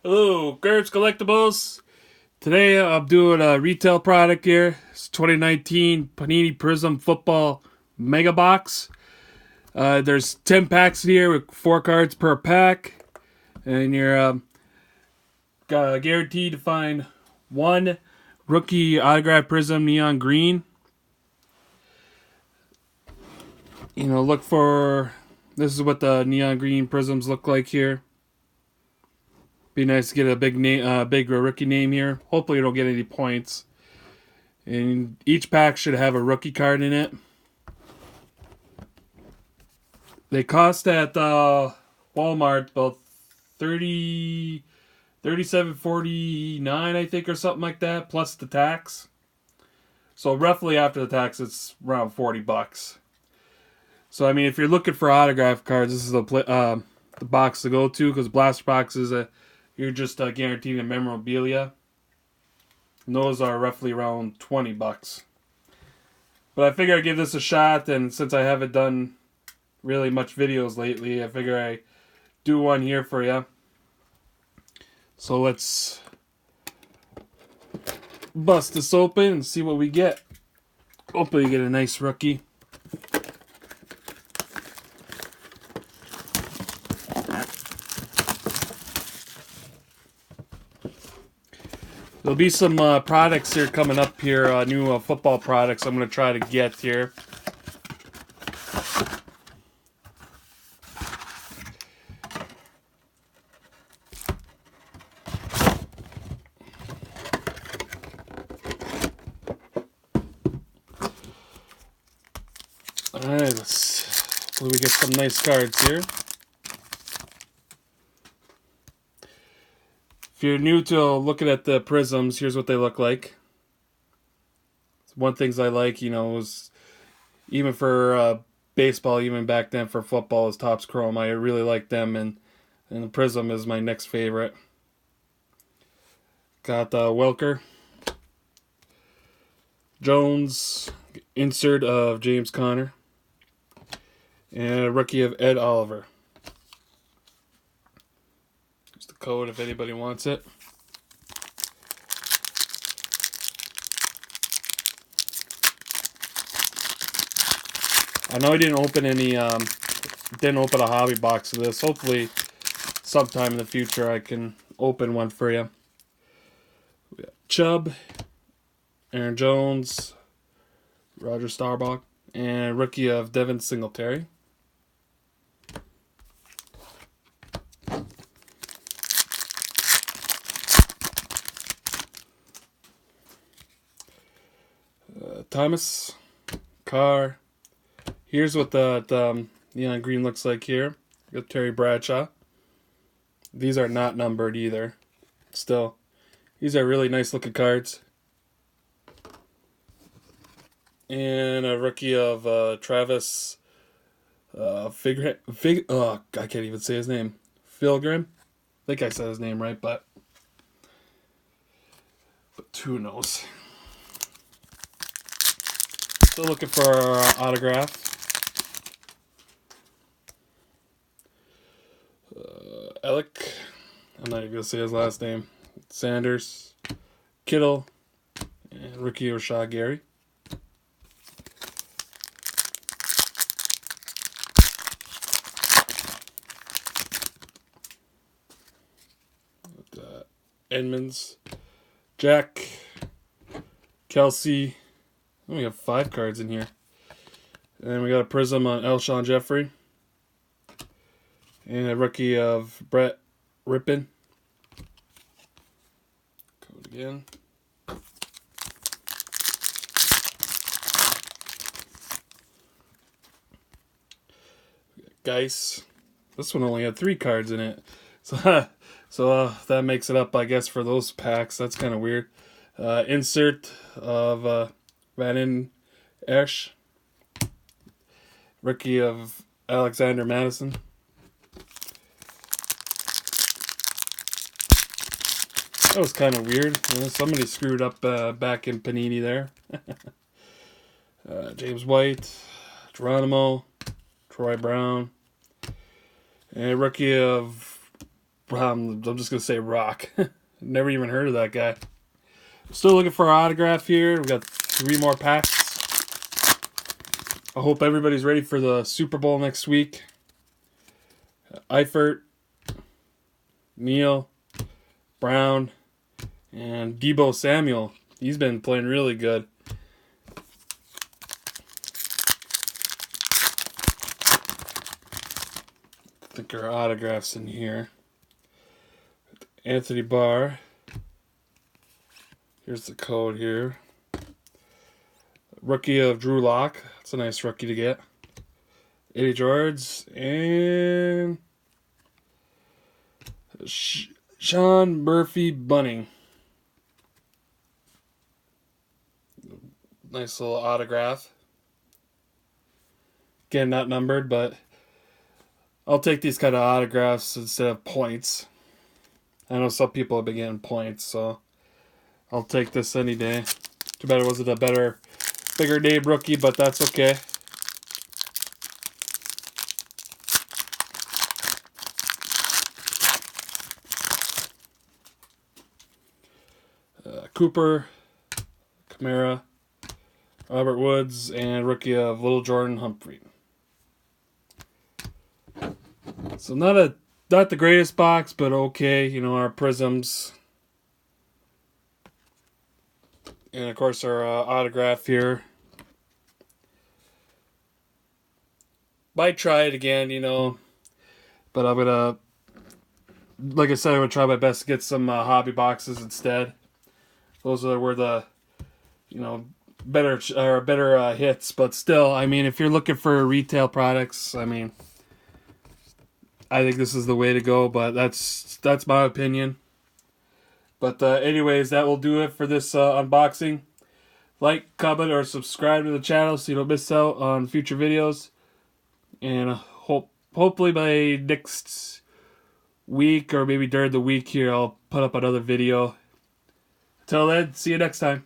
Hello, Gertz Collectibles. Today I'm doing a retail product here. It's 2019 Panini Prizm Football Mega Box. There's 10 packs in here with 4 cards per pack. And you're guaranteed to find one rookie autograph Prizm Neon Green. Look for... This is what the Neon Green Prizms look like here. Be nice to get a big name, big rookie name here. Hopefully, you don't get any points. And each pack should have a rookie card in it. They cost at Walmart about $37.49, I think, or something like that, plus the tax. So roughly after the tax, it's around $40. So I mean, if you're looking for autograph cards, this is the box to go to, because blaster boxes you're just guaranteed a memorabilia. And those are roughly around $20. But I figure I'd give this a shot, and since I haven't done really much videos lately, I figure I do one here for you. So let's bust this open and see what we get. Hopefully you get a nice rookie. There'll be some products here coming up here, new football products I'm going to try to get here. Alright, hopefully we get some nice cards here. If you're new to looking at the Prizms, here's what they look like. One things I like, was even for baseball, even back then for football, is Topps Chrome. I really like them, and the Prizm is my next favorite. Got Welker, Jones, insert of James Conner, and a rookie of Ed Oliver. Here's the code if anybody wants it. I know I didn't open a hobby box of this. Hopefully, sometime in the future, I can open one for you. We got Chubb, Aaron Jones, Roger Staubach, and a rookie of Devin Singletary. Thomas, Carr. Here's what the neon green looks like here. Got Terry Bradshaw. These are not numbered either. Still, these are really nice looking cards. And a rookie of Travis I can't even say his name. Filgrim. I think I said his name right, but who knows? Still looking for our autograph. Alec. I'm not even going to say his last name. Sanders. Kittle. And rookie Rashad Gary. Edmonds. Jack. Kelsey. We have 5 cards in here. And we got a Prizm on Alshon Jeffrey. And a rookie of Brett Rippin. Code again. Geis. This one only had 3 cards in it. So that makes it up, I guess, for those packs. That's kind of weird. Insert of Van Esch. Rookie of Alexander Madison. That was kind of weird. Somebody screwed up back in Panini there. James White, Geronimo, Troy Brown, and a rookie of I'm just gonna say Rock. Never even heard of that guy. Still looking for an autograph here. We got 3 more packs. I hope everybody's ready for the Super Bowl next week. Eifert, Neal, Brown, and Deebo Samuel. He's been playing really good. I think there are autographs in here. Anthony Barr. Here's the code here. Rookie of Drew Lock. That's a nice rookie to get. Eddie George and Sean Murphy Bunning. Nice little autograph. Again, not numbered, but I'll take these kind of autographs instead of points. I know some people have been getting points, so I'll take this any day. Too bad it wasn't a bigger name rookie, but that's okay. Cooper, Kamara, Robert Woods, and rookie of Little Jordan Humphrey. So not the greatest box, but okay. You know, our Prizms. And of course our autograph here. Might try it again, you know. But I'm gonna, like I said, I'm gonna try my best to get some hobby boxes instead. Those were the, you know, better hits. But still, I mean, if you're looking for retail products, I mean, I think this is the way to go. But that's my opinion. But anyways, that will do it for this unboxing. Like, comment, or subscribe to the channel so you don't miss out on future videos. And hopefully by next week, or maybe during the week here, I'll put up another video. Until then, see you next time.